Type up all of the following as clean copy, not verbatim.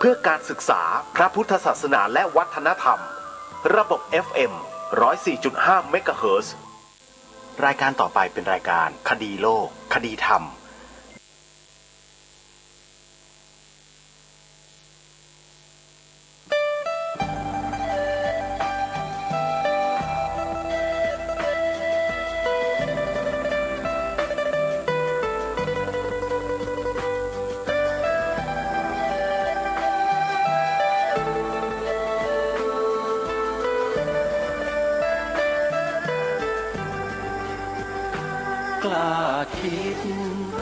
พื่อการศึกษาพระพุทธศาสนาและวัฒนธรรมระบบ FM 104.5 เมกะเฮิรตซ์ รายการต่อไปเป็นรายการคดีโลกคดีธรรมกล้าคิด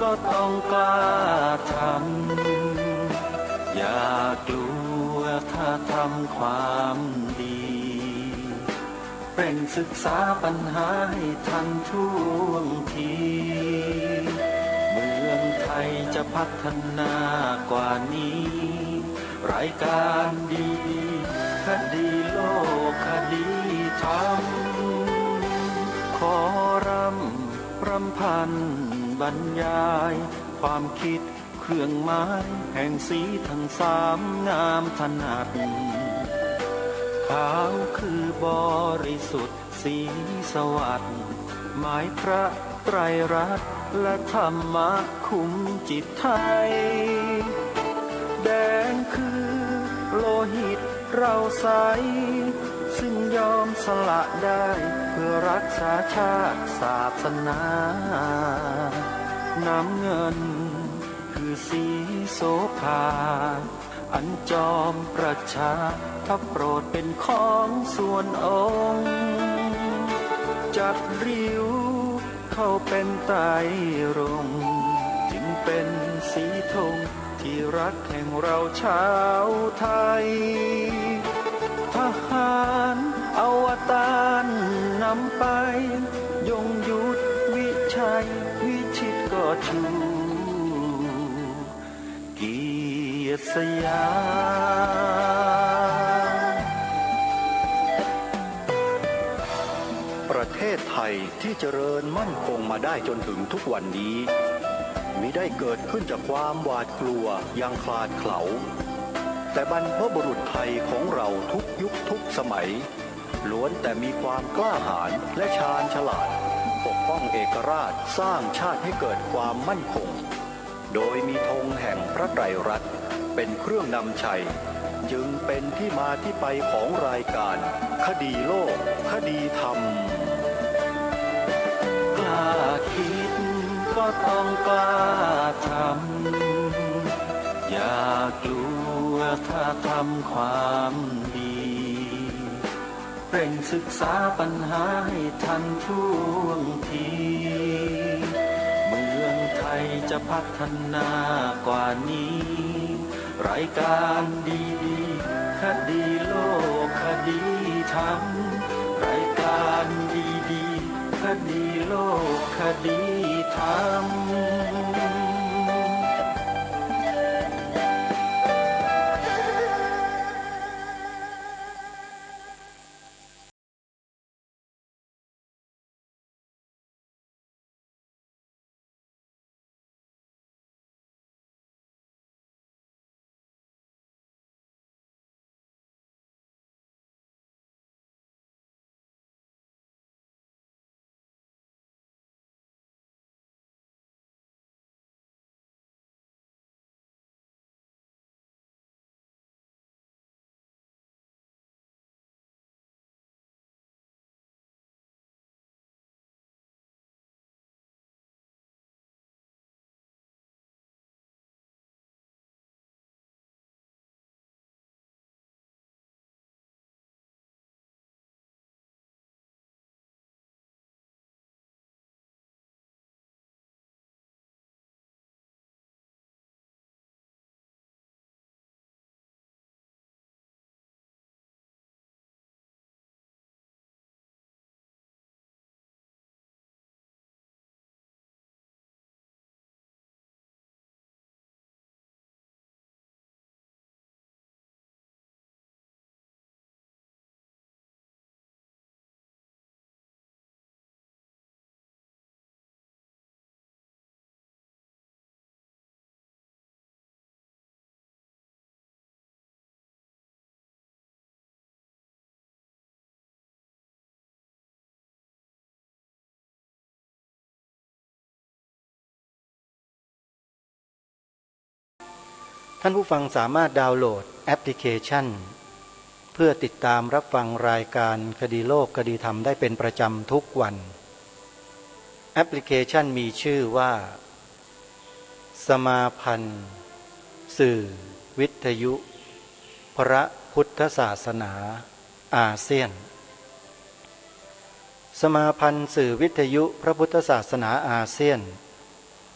ก็ต้องกล้าทำอย่ากลัวถ้าทำความดีเร่งศึกษาปัญหาให้ทันท่วงทีเมืองไทยจะพัฒนากว่านี้รายการดีคดีโลกคดีธรรมขอรำพันบรรยายความคิดเครื่องหมายแห่งสีทั้งสามงามถนัดขาวคือบริสุทธิ์สีสวัสดิ์หมายพระไตรรัตน์และธรรมะคุ้มจิตไทยแดงคือโลหิตเราใสซึ่งยอมสละได้เพื่อรักษาชาติศาสนาน้ำเงินคือสีโสภาอันจอมประชาถ้าโปรดเป็นของส่วนองค์จัดริ้วเข้าเป็นไตรรงค์จึงเป็นสีธงที่รักแห่งเราชาวไทยทหารอวตารนำไปยงยุทธวิชัยวิชิตก็ชูเกียรติสยามประเทศไทยที่เจริญมั่นคงมาได้จนถึงทุกวันนี้มิได้เกิดขึ้นจากความหวาดกลัวอย่างคลาดเขลาแต่บรรพบุรุษไทยของเราทุกยุคทุกสมัยล้วนแต่มีความกล้าหาญและชาญฉลาดปกป้องเอกราชสร้างชาติให้เกิดความมั่นคงโดยมีธงแห่งพระไตรรัตน์เป็นเครื่องนำชัยจึงเป็นที่มาที่ไปของรายการคดีโลกคดีธรรมกล้าคิดก็ต้องกล้าทำอย่ากลัวถ้าทำความดีเร่งศึกษาปัญหาให้ทันท่วงทีเมืองไทยจะพัฒนากว่านี้รายการดีคดีโลกคดีธรรมรายการดีคดีโลกคดีธรรม ท่านผู้ฟังสามารถดาวน์โหลดแอปพลิเคชันเพื่อติดตามรับฟังรายการคดีโลกคดีธรรมได้เป็นประจำทุกวันแอปพลิเคชันมีชื่อว่าสมาพันธ์สื่อวิทยุพระพุทธศาสนาอาเซียนสมาพันธ์สื่อวิทยุพระพุทธศาสนาอาเซียน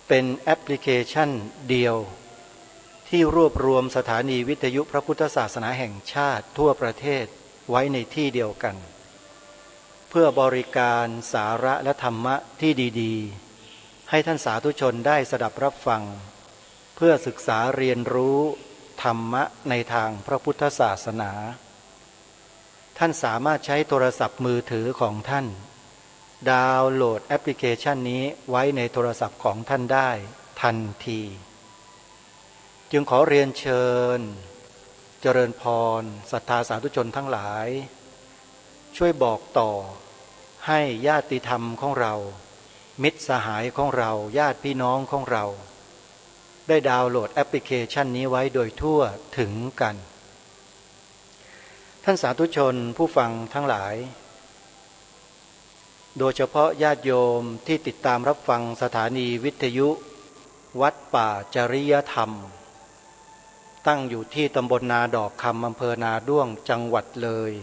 เป็นแอปพลิเคชันเดียวที่รวบรวมสถานีวิทยุพระพุทธศาสนาแห่งชาติทั่วประเทศไว้ในที่เดียวกันเพื่อบริการสาระและธรรมะที่ดีๆให้ท่านสาธุชนได้สดับรับฟังเพื่อศึกษาเรียนรู้ธรรมะในทางพระพุทธศาสนาท่านสามารถใช้โทรศัพท์มือถือของท่านดาวน์โหลดแอปพลิเคชันนี้ไว้ในโทรศัพท์ของท่านได้ทันทีจึงขอเรียนเชิญเจริญพรศรัทธาสาธุชนทั้งหลายช่วยบอกต่อให้ญาติธรรมของเรามิตรสหายของเราญาติพี่น้องของเราได้ดาวน์โหลดแอปพลิเคชันนี้ไว้โดยทั่วถึงกันท่านสาธุชนผู้ฟังทั้งหลายโดยเฉพาะญาติโยมที่ติดตามรับฟังสถานีวิทยุวัดป่าจริยธรรมตั้งอยู่ที่ตำบลนาดอกคำอำเภอนาด้วงจังหวัดเลย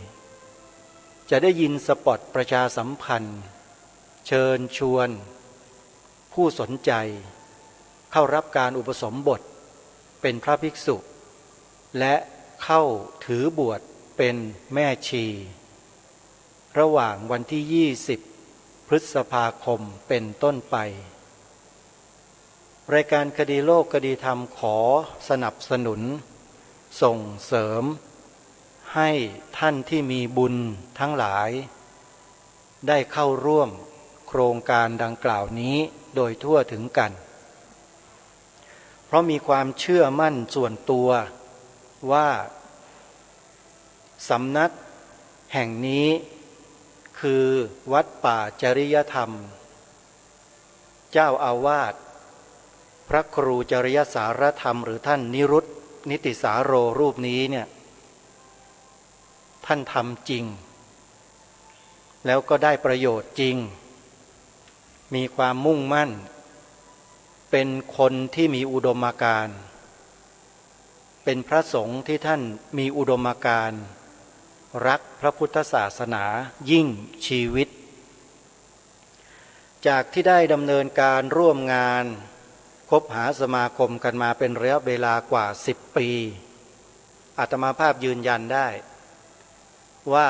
จะได้ยินสปอตประชาสัมพันธ์เชิญชวนผู้สนใจเข้ารับการอุปสมบทเป็นพระภิกษุและเข้าถือบวชเป็นแม่ชีระหว่างวันที่20พฤษภาคมเป็นต้นไปรายการคดีโลกคดีธรรมขอสนับสนุนส่งเสริมให้ท่านที่มีบุญทั้งหลายได้เข้าร่วมโครงการดังกล่าวนี้โดยทั่วถึงกันเพราะมีความเชื่อมั่นส่วนตัวว่าสำนักแห่งนี้คือวัดป่าจริยธรรมเจ้าอาวาสพระครูจริยสารธรรมหรือท่านนิรุตนิติสาโรรูปนี้เนี่ยท่านทำจริงแล้วก็ได้ประโยชน์จริงมีความมุ่งมั่นเป็นคนที่มีอุดมการณ์เป็นพระสงฆ์ที่ท่านมีอุดมการณ์รักพระพุทธศาสนายิ่งชีวิตจากที่ได้ดำเนินการร่วมงานคบหาสมาคมกันมาเป็นระยะเวลากว่า10 ปีอาตมาภาพยืนยันได้ว่า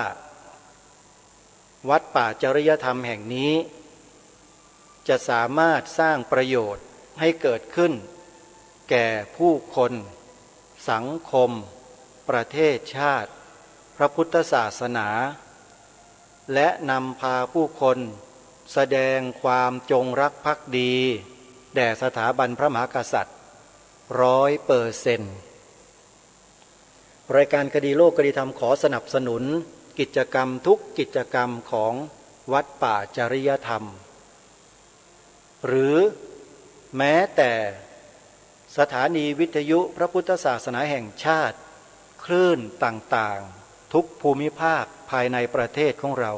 วัดป่าจริยธรรมแห่งนี้จะสามารถสร้างประโยชน์ให้เกิดขึ้นแก่ผู้คนสังคมประเทศชาติพระพุทธศาสนาและนำพาผู้คนแสดงความจงรักภักดีแด่สถาบันพระมหากษัตริย์100%รายการคดีโลกคดีธรรมขอสนับสนุนกิจกรรมทุกกิจกรรมของวัดป่าจริยธรรมหรือแม้แต่สถานีวิทยุพระพุทธศาสนาแห่งชาติคลื่นต่างๆทุกภูมิภาคภายในประเทศของเรา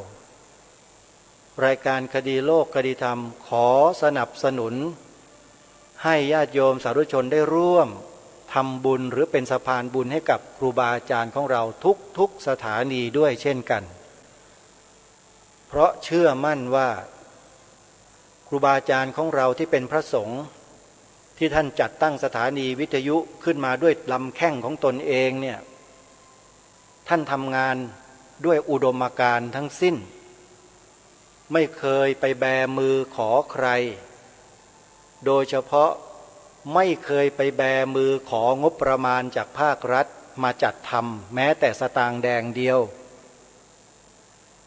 รายการคดีโลกคดีธรรมขอสนับสนุนให้ญาติโยมสาธุชนได้ร่วมทำบุญหรือเป็นสะพานบุญให้กับครูบาอาจารย์ของเราทุกสถานีด้วยเช่นกันเพราะเชื่อมั่นว่าครูบาอาจารย์ของเราที่เป็นพระสงฆ์ที่ท่านจัดตั้งสถานีวิทยุขึ้นมาด้วยลำแข้งของตนเองเนี่ยท่านทำงานด้วยอุดมการณ์ทั้งสิ้นไม่เคยไปแบมือขอใครโดยเฉพาะไม่เคยไปแบมือของบประมาณจากภาครัฐมาจัดทำแม้แต่สตางค์แดงเดียว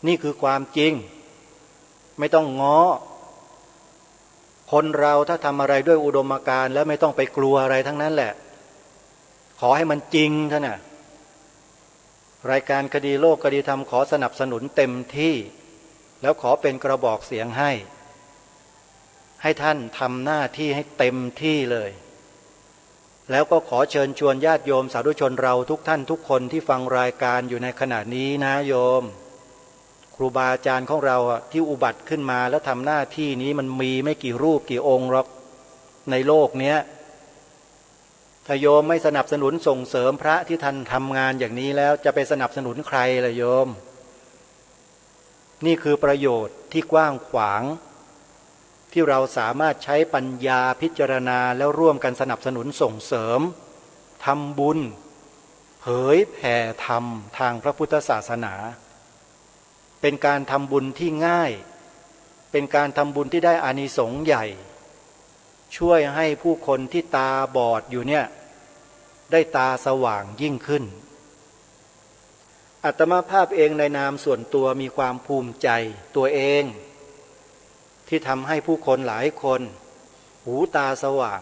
นี่คือความจริงไม่ต้องง้อคนเราถ้าทำอะไรด้วยอุดมการณ์แล้วไม่ต้องไปกลัวอะไรทั้งนั้นแหละขอให้มันจริงเถอะนะรายการคดีโลกคดีธรรมขอสนับสนุนเต็มที่แล้วขอเป็นกระบอกเสียงให้ท่านทำหน้าที่ให้เต็มที่เลย แล้วก็ขอเชิญชวนญาติโยมสาธุชนเราทุกท่านทุกคนที่ฟังรายการอยู่ในขณะนี้นะโยมครูบาอาจารย์ของเราที่อุบัติขึ้นมาแล้วทำหน้าที่นี้มันมีไม่กี่รูปกี่องค์หรอกในโลกเนี้ยถ้าโยมไม่สนับสนุนส่งเสริมพระที่ท่านทำงานอย่างนี้แล้วจะไปสนับสนุนใครล่ะโยมนี่คือประโยชน์ที่กว้างขวางที่เราสามารถใช้ปัญญาพิจารณาแล้วร่วมกันสนับสนุนส่งเสริมทำบุญเผยแผ่ธรรมทางพระพุทธศาสนาเป็นการทำบุญที่ง่ายเป็นการทำบุญที่ได้อานิสงส์ใหญ่ช่วยให้ผู้คนที่ตาบอดอยู่เนี่ยได้ตาสว่างยิ่งขึ้นอาตมาภาพเองในนามส่วนตัวมีความภูมิใจตัวเองที่ทำให้ผู้คนหลายคนหูตาสว่าง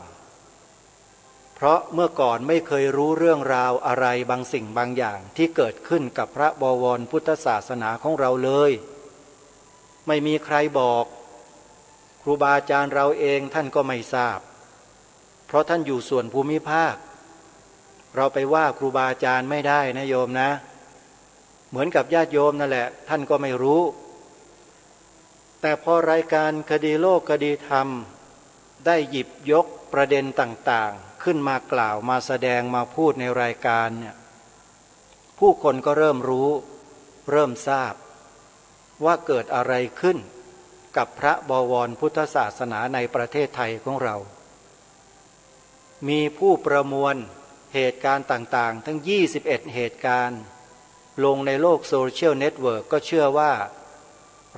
เพราะเมื่อก่อนไม่เคยรู้เรื่องราวอะไรบางสิ่งบางอย่างที่เกิดขึ้นกับพระบวรพุทธศาสนาของเราเลยไม่มีใครบอกครูบาอาจารย์เราเองท่านก็ไม่ทราบเพราะท่านอยู่ส่วนภูมิภาคเราไปว่าครูบาอาจารย์ไม่ได้นะโยมนะเหมือนกับญาติโยมนั่นแหละท่านก็ไม่รู้แต่พอรายการคดีโลกคดีธรรมได้หยิบยกประเด็นต่างๆขึ้นมากล่าวมาแสดงมาพูดในรายการเนี่ยผู้คนก็เริ่มรู้เริ่มทราบว่าเกิดอะไรขึ้นกับพระบวรพุทธศาสนาในประเทศไทยของเรามีผู้ประมวลเหตุการณ์ต่างๆทั้ง21เหตุการณ์ลงในโลกโซเชียลเน็ตเวิร์กก็เชื่อว่า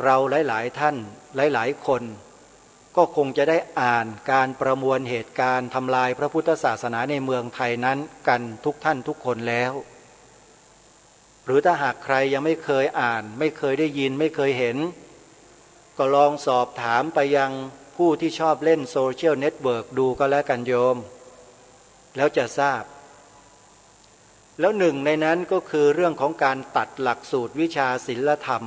เราหลายๆท่านหลายๆคนก็คงจะได้อ่านการประมวลเหตุการณ์ทำลายพระพุทธศาสนาในเมืองไทยนั้นกันทุกท่านทุกคนแล้วหรือถ้าหากใครยังไม่เคยอ่านไม่เคยได้ยินไม่เคยเห็นก็ลองสอบถามไปยังผู้ที่ชอบเล่นโซเชียลเน็ตเวิร์กดูก็แล้วกันโยมแล้วจะทราบแล้วหนึ่งในนั้นก็คือเรื่องของการตัดหลักสูตรวิชาศิลธรรม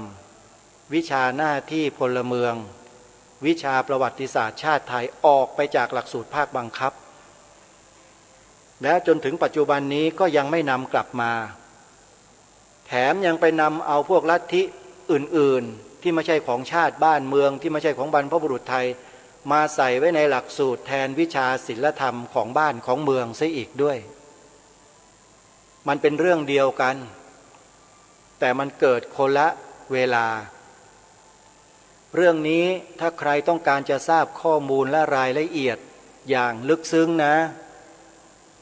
วิชาหน้าที่พลเมืองวิชาประวัติศาสตร์ชาติไทยออกไปจากหลักสูตรภาคบังคับและจนถึงปัจจุบันนี้ก็ยังไม่นำกลับมาแถมยังไปนำเอาพวกลัทธิอื่นๆที่ไม่ใช่ของชาติบ้านเมืองที่ไม่ใช่ของบรรพบุรุษไทยมาใส่ไว้ในหลักสูตรแทนวิชาศิลธรรมของบ้านของเมืองซะอีกด้วยมันเป็นเรื่องเดียวกันแต่มันเกิดคนละเวลาเรื่องนี้ถ้าใครต้องการจะทราบข้อมูลและรายละเอียดอย่างลึกซึ้งนะ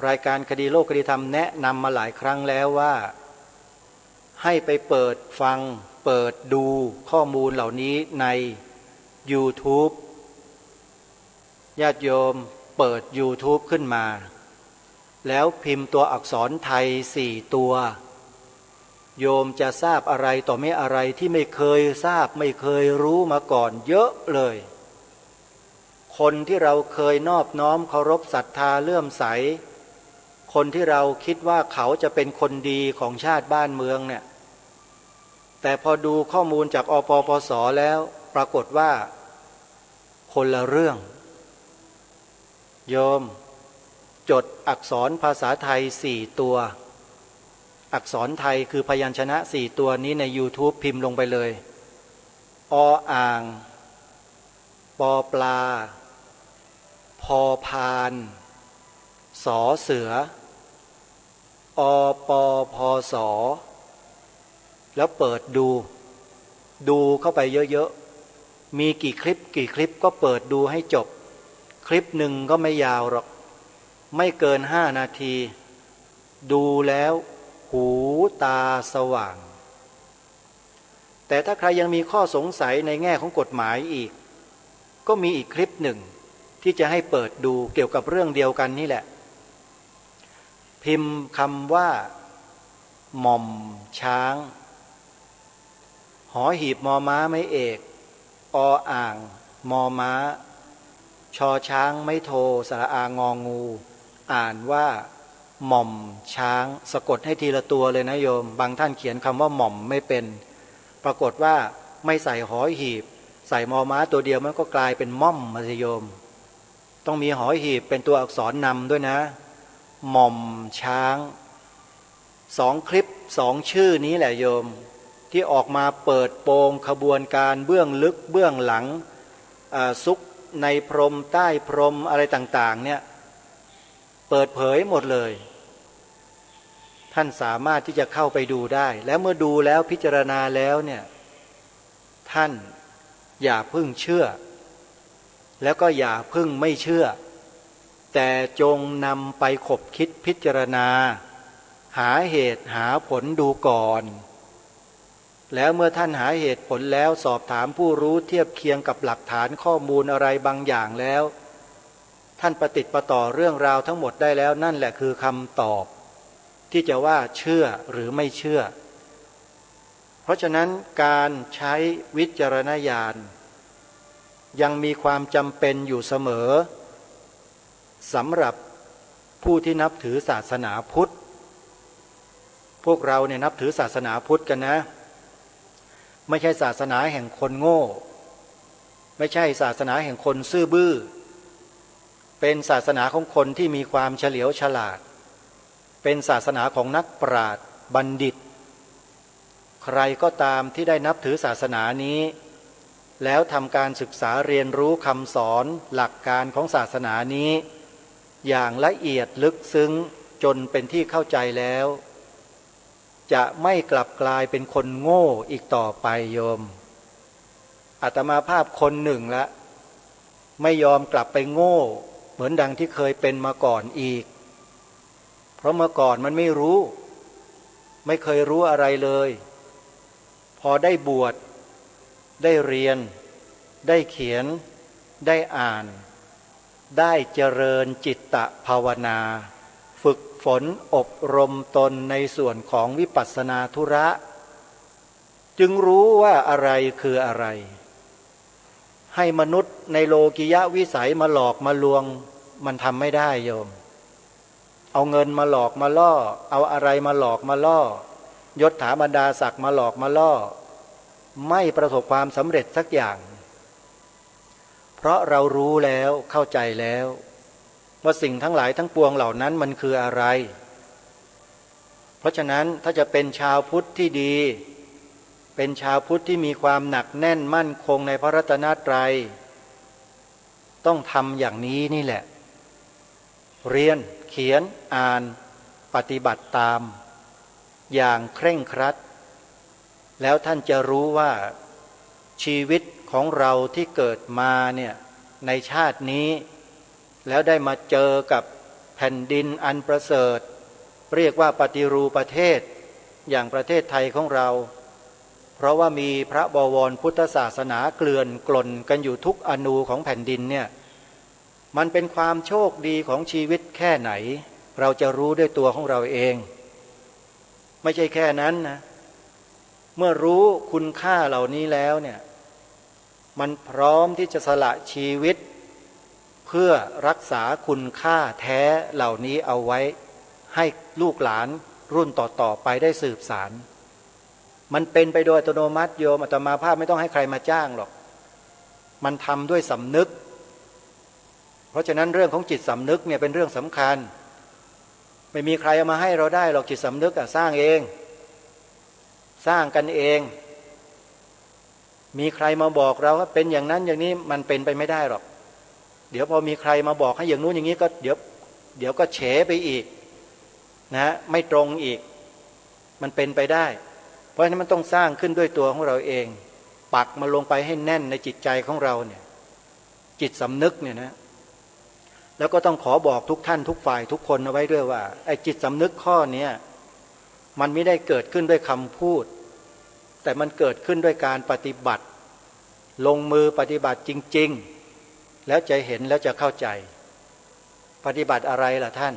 รายการคดีโลกคดีธรรมแนะนำมาหลายครั้งแล้วว่าให้ไปเปิดฟังเปิดดูข้อมูลเหล่านี้ใน YouTube ญาติโยมเปิด YouTube ขึ้นมาแล้วพิมพ์ตัวอักษรไทย4ตัวโยมจะทราบอะไรต่อไม่อะไรที่ไม่เคยทราบไม่เคยรู้มาก่อนเยอะเลยคนที่เราเคยนอบน้อมเคารพศรัทธาเลื่อมใสคนที่เราคิดว่าเขาจะเป็นคนดีของชาติบ้านเมืองเนี่ยแต่พอดูข้อมูลจากอปปส.แล้วปรากฏว่าคนละเรื่องโยมจดอักษรภาษาไทย4ตัวอักษรไทยคือพยัญชนะ4ตัวนี้ใน YouTube พิมพ์ลงไปเลยออ่างปอปลาพอพานสอเสืออปพศแล้วเปิดดูเข้าไปเยอะๆมีกี่คลิปก็เปิดดูให้จบคลิปหนึ่งก็ไม่ยาวหรอกไม่เกิน5 นาทีดูแล้วหูตาสว่างแต่ถ้าใครยังมีข้อสงสัยในแง่ของกฎหมายอีกก็มีอีกคลิปหนึ่งที่จะให้เปิดดูเกี่ยวกับเรื่องเดียวกันนี่แหละพิมพ์คำว่าหม่อมช้างหอหีบมอม้าไม่เอกออ่างมอม้าชอช้างไม่โทสระอางองูอ่านว่าหม่อมช้างสะกดให้ทีละตัวเลยนะโยมบางท่านเขียนคำว่าหม่อมไม่เป็นปรากฏว่าไม่ใส่หอหีบใส่มอม้าตัวเดียวมันก็กลายเป็นม่อมมาสิโยมต้องมีหอหีบเป็นตัวอักษรนำด้วยนะ หม่อมช้างสองคลิปสองชื่อนี้แหละโยมที่ออกมาเปิดโปงขบวนการเบื้องลึกเบื้องหลังซุกในพรมใต้พรมอะไรต่างๆเนี่ยเปิดเผยหมดเลยท่านสามารถที่จะเข้าไปดูได้แล้วเมื่อดูแล้วพิจารณาแล้วเนี่ยท่านอย่าพึ่งเชื่อแล้วก็อย่าพึ่งไม่เชื่อแต่จงนำไปขบคิดพิจารณาหาเหตุหาผลดูก่อนแล้วเมื่อท่านหาเหตุผลแล้วสอบถามผู้รู้เทียบเคียงกับหลักฐานข้อมูลอะไรบางอย่างแล้วท่านประติดประต่อเรื่องราวทั้งหมดได้แล้วนั่นแหละคือคำตอบที่จะว่าเชื่อหรือไม่เชื่อเพราะฉะนั้นการใช้วิจารณญาณยังมีความจำเป็นอยู่เสมอสำหรับผู้ที่นับถือศาสนาพุทธพวกเราเนี่ยนับถือศาสนาพุทธกันนะไม่ใช่ศาสนาแห่งคนโง่ไม่ใช่ศาสนาแห่งคนซื่อบื้อเป็นศาสนาของคนที่มีความเฉลียวฉลาดเป็นศาสนาของนักปราชญ์บัณฑิตใครก็ตามที่ได้นับถือศาสนานี้แล้วทำการศึกษาเรียนรู้คำสอนหลักการของศาสนานี้อย่างละเอียดลึกซึ้งจนเป็นที่เข้าใจแล้วจะไม่กลับกลายเป็นคนโง่อีกต่อไปโยมอาตมาภาพคนหนึ่งละไม่ยอมกลับไปโง่เหมือนดังที่เคยเป็นมาก่อนอีกเพราะเมื่อก่อนมันไม่รู้ไม่เคยรู้อะไรเลยพอได้บวชได้เรียนได้เขียนได้อ่านได้เจริญจิตตภาวนาฝึกฝนอบรมตนในส่วนของวิปัสสนาธุระจึงรู้ว่าอะไรคืออะไรให้มนุษย์ในโลกิยะวิสัยมาหลอกมาลวงมันทำไม่ได้โยมเอาเงินมาหลอกมาล่อเอาอะไรมาหลอกมาล่อยศถาบรรดาศักดิ์มาหลอกมาล่อไม่ประสบความสำเร็จสักอย่างเพราะเรารู้แล้วเข้าใจแล้วว่าสิ่งทั้งหลายทั้งปวงเหล่านั้นมันคืออะไรเพราะฉะนั้นถ้าจะเป็นชาวพุทธที่ดีเป็นชาวพุทธที่มีความหนักแน่นมั่นคงในพระรัตนตรัยต้องทำอย่างนี้นี่แหละเรียนเขียนอ่านปฏิบัติตามอย่างเคร่งครัดแล้วท่านจะรู้ว่าชีวิตของเราที่เกิดมาเนี่ยในชาตินี้แล้วได้มาเจอกับแผ่นดินอันประเสริฐเรียกว่าปฏิรูปประเทศอย่างประเทศไทยของเราเพราะว่ามีพระบวรพุทธศาสนาเกลื่อนกล่นกันอยู่ทุกอนูของแผ่นดินเนี่ยมันเป็นความโชคดีของชีวิตแค่ไหนเราจะรู้ด้วยตัวของเราเองไม่ใช่แค่นั้นนะเมื่อรู้คุณค่าเหล่านี้แล้วเนี่ยมันพร้อมที่จะสละชีวิตเพื่อรักษาคุณค่าแท้เหล่านี้เอาไว้ให้ลูกหลานรุ่นต่อๆไปได้สืบสานมันเป็นไปโดยอัตโนมัติโยมอาตมาภาพไม่ต้องให้ใครมาจ้างหรอกมันทำด้วยสำนึกเพราะฉะนั้นเรื่องของจิตสำนึกเนี่ยเป็นเรื่องสำคัญไม่มีใครเอามาให้เราได้หรอกจิตสำนึกสร้างเองสร้างกันเองมีใครมาบอกเราว่าเป็นอย่างนั้นอย่างนี้มันเป็นไปไม่ได้หรอกเดี๋ยวพอมีใครมาบอกให้อย่างนู้นอย่างนี้ก็เดี๋ยวก็เฉไปอีกนะไม่ตรงอีกมันเป็นไปได้เพราะฉะนั้นมันต้องสร้างขึ้นด้วยตัวของเราเองปักมาลงไปให้แน่นในจิตใจของเราเนี่ยจิตสำนึกเนี่ยนะแล้วก็ต้องขอบอกทุกท่านทุกฝ่ายทุกคนเอาไว้ด้วยว่าไอ้จิตสำนึกข้อนี้มันไม่ได้เกิดขึ้นด้วยคำพูดแต่มันเกิดขึ้นด้วยการปฏิบัติลงมือปฏิบัติจริงๆแล้วจะเห็นแล้วจะเข้าใจปฏิบัติอะไรล่ะท่าน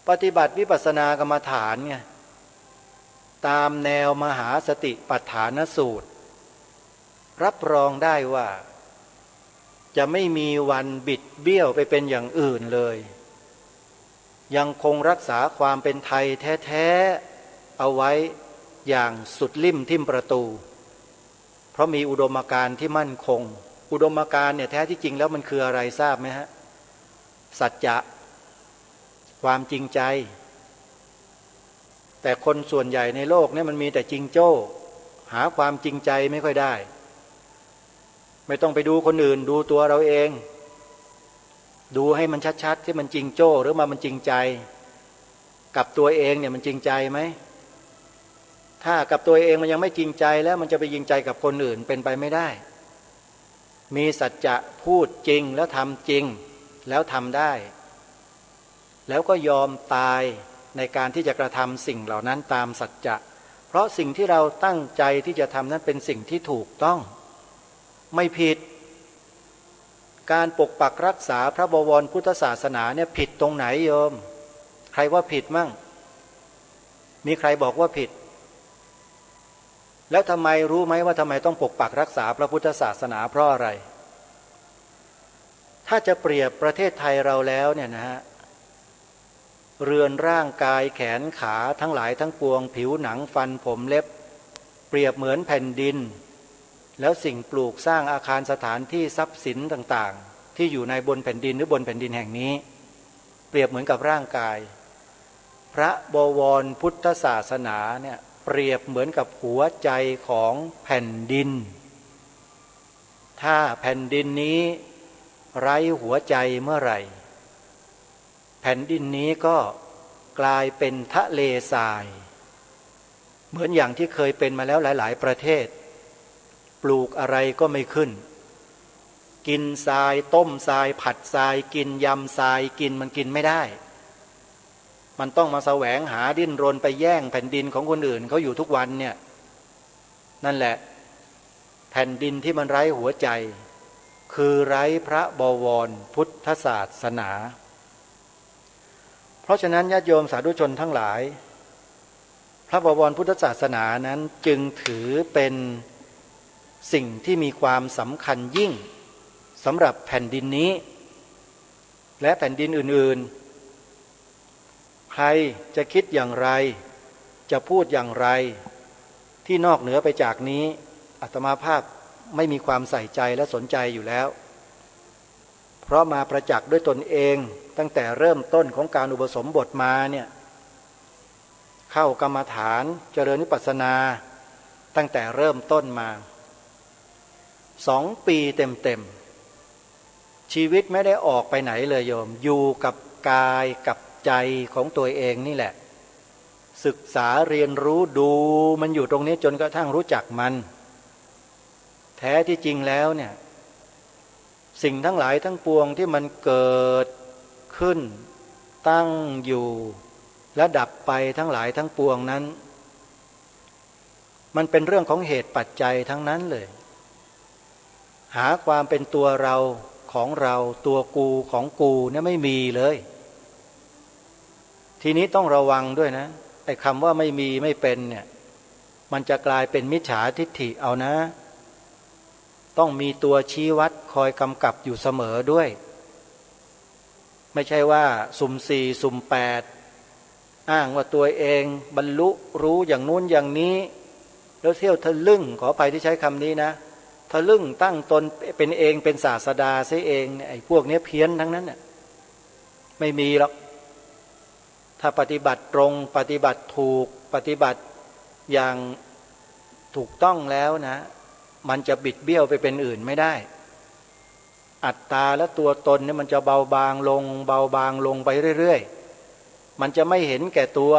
ปฏิบัติวิปัสสนากรรมฐานไงตามแนวมหาสติปัฏฐานสูตรรับรองได้ว่าจะไม่มีวันบิดเบี้ยวไปเป็นอย่างอื่นเลยยังคงรักษาความเป็นไทยแท้ๆเอาไว้อย่างสุดลิ่มทิ่มประตูเพราะมีอุดมการณ์ที่มั่นคงอุดมการณ์เนี่ยแท้ที่จริงแล้วมันคืออะไรทราบไหมฮะสัจจะ ความจริงใจแต่คนส่วนใหญ่ในโลกนี้มันมีแต่จริงโจ้หาความจริงใจไม่ค่อยได้ไม่ต้องไปดูคนอื่นดูตัวเราเองดูให้มันชัดๆที่มันจริงโจ้หรือมันจริงใจกับตัวเองเนี่ยมันจริงใจไหมถ้ากับตัวเองมันยังไม่จริงใจแล้วมันจะไปจริงใจกับคนอื่นเป็นไปไม่ได้มีสัจจะพูดจริงแล้วทำจริงแล้วทำได้แล้วก็ยอมตายในการที่จะกระทำสิ่งเหล่านั้นตามสัจจะเพราะสิ่งที่เราตั้งใจที่จะทำนั้นเป็นสิ่งที่ถูกต้องไม่ผิดการปกปักรักษาพระบวรพุทธศาสนาเนี่ยผิดตรงไหนโยมใครว่าผิดมั่งมีใครบอกว่าผิดแล้วทำไมรู้ไหมว่าทำไมต้องปกปักรักษาพระพุทธศาสนาเพราะอะไรถ้าจะเปรียบประเทศไทยเราแล้วเนี่ยนะฮะเรือนร่างกายแขนขาทั้งหลายทั้งปวงผิวหนังฟันผมเล็บเปรียบเหมือนแผ่นดินแล้วสิ่งปลูกสร้างอาคารสถานที่ทรัพย์สินต่างๆที่อยู่ในบนแผ่นดินหรือบนแผ่นดินแห่งนี้เปรียบเหมือนกับร่างกายพระบวรพุทธศาสนาเนี่ยเปรียบเหมือนกับหัวใจของแผ่นดินถ้าแผ่นดินนี้ไร้หัวใจเมื่อไหร่แผ่นดินนี้ก็กลายเป็นทะเลทรายเหมือนอย่างที่เคยเป็นมาแล้วหลายๆประเทศปลูกอะไรก็ไม่ขึ้นกินทรายต้มทรายผัดทรายกินยำทรายกินมันกินไม่ได้มันต้องมาแสวงหาดิ้นรนไปแย่งแผ่นดินของคนอื่นเขาอยู่ทุกวันเนี่ยนั่นแหละแผ่นดินที่มันไร้หัวใจคือไร้พระบวรพุทธศาสนาเพราะฉะนั้นญาติโยมสาธุชนทั้งหลายพระบวรพุทธศาสนานั้นจึงถือเป็นสิ่งที่มีความสำคัญยิ่งสำหรับแผ่นดินนี้และแผ่นดินอื่นๆใครจะคิดอย่างไรจะพูดอย่างไรที่นอกเหนือไปจากนี้อาตมาภาพไม่มีความใส่ใจและสนใจอยู่แล้วเพราะมาประจักษ์ด้วยตนเองตั้งแต่เริ่มต้นของการอุปสมบทมาเนี่ยเข้ากรรมฐานเจริญวิปัสสนาตั้งแต่เริ่มต้นมา2 ปีเต็มๆชีวิตไม่ได้ออกไปไหนเลยโยมอยู่กับกายกับใจของตัวเองนี่แหละศึกษาเรียนรู้ดูมันอยู่ตรงนี้จนกระทั่งรู้จักมันแท้ที่จริงแล้วเนี่ยสิ่งทั้งหลายทั้งปวงที่มันเกิดขึ้นตั้งอยู่และดับไปทั้งหลายทั้งปวงนั้นมันเป็นเรื่องของเหตุปัจจัยทั้งนั้นเลยหาความเป็นตัวเราของเราตัวกูของกูเนี่ยไม่มีเลยทีนี้ต้องระวังด้วยนะไอ้คำว่าไม่มีไม่เป็นเนี่ยมันจะกลายเป็นมิจฉาทิฏฐิเอานะต้องมีตัวชี้วัดคอยกำกับอยู่เสมอด้วยไม่ใช่ว่าสุ่ม4สุ่ม8อ้างว่าตัวเองบรรลุรู้อย่างนู้นอย่างนี้แล้วเที่ยวทะลึ่งขอไปที่ใช้คำนี้นะทะลึ่งตั้งตนเป็นเองเป็นศาสดาเสียเองไอ้พวกนี้เพี้ยนทั้งนั้นน่ะไม่มีหรอกถ้าปฏิบัติตรงปฏิบัติถูกปฏิบัติอย่างถูกต้องแล้วนะมันจะบิดเบี้ยวไปเป็นอื่นไม่ได้อัตตาและตัวตนเนี่ยมันจะเบาบางลงเบาบางลงไปเรื่อยๆมันจะไม่เห็นแก่ตัว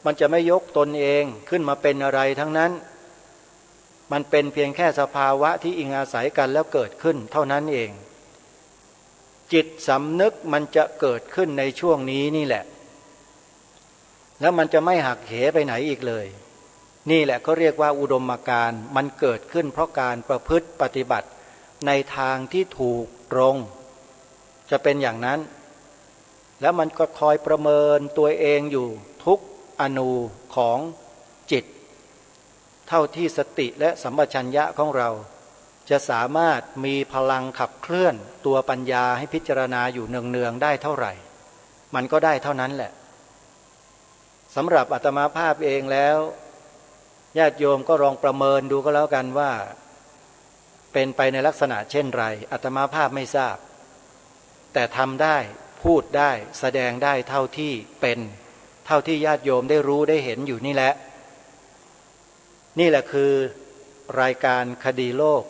มันจะไม่ยกตนเองขึ้นมาเป็นอะไรทั้งนั้นมันเป็นเพียงแค่สภาวะที่อิงอาศัยกันแล้วเกิดขึ้นเท่านั้นเองจิตสำนึกมันจะเกิดขึ้นในช่วงนี้นี่แหละแล้วมันจะไม่หักเหไปไหนอีกเลยนี่แหละเขาเรียกว่าอุดมการณ์มันเกิดขึ้นเพราะการประพฤติปฏิบัติในทางที่ถูกตรงจะเป็นอย่างนั้นแล้วมันก็คอยประเมินตัวเองอยู่ทุกอนูของจิตเท่าที่สติและสัมปชัญญะของเราจะสามารถมีพลังขับเคลื่อนตัวปัญญาให้พิจารณาอยู่เนืองๆได้เท่าไหร่มันก็ได้เท่านั้นแหละสำหรับอาตมาภาพเองแล้วญาติโยมก็ลองประเมินดูก็แล้วกันว่าเป็นไปในลักษณะเช่นไรอาตมาภาพไม่ทราบแต่ทำได้ พูดได้แสดงได้เท่าที่เป็นเท่าที่ญาติโยมได้รู้ได้เห็นอยู่นี่แหละคือรายการคดีโลก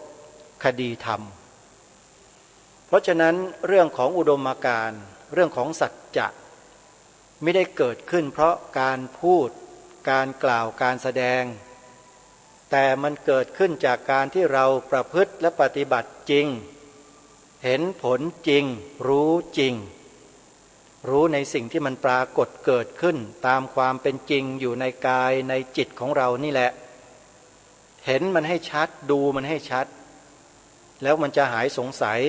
คดีธรรมเพราะฉะนั้นเรื่องของอุดมการณ์เรื่องของสัจจะไม่ได้เกิดขึ้นเพราะการพูดการกล่าวการแสดงแต่มันเกิดขึ้นจากการที่เราประพฤติและปฏิบัติจริงเห็นผลจริงรู้จริงรู้ในสิ่งที่มันปรากฏเกิดขึ้นตามความเป็นจริงอยู่ในกายในจิตของเรานี่แหละเห็นมันให้ชัดดูมันให้ชัดแล้วมันจะหายสงสัย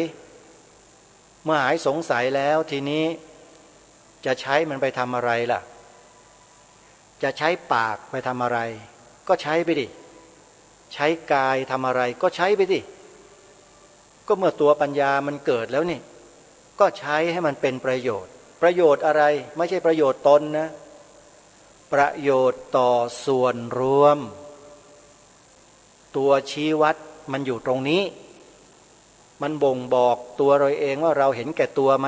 เมื่อหายสงสัยแล้วทีนี้จะใช้มันไปทำอะไรล่ะจะใช้ปากไปทำอะไรก็ใช้ไปดิใช้กายทำอะไรก็ใช้ไปดิก็เมื่อตัวปัญญามันเกิดแล้วนี่ก็ใช้ให้มันเป็นประโยชน์ประโยชน์อะไรไม่ใช่ประโยชน์ตนนะประโยชน์ต่อส่วนรวมตัวชี้วัดมันอยู่ตรงนี้มันบ่งบอกตัวเราเองว่าเราเห็นแก่ตัวไหม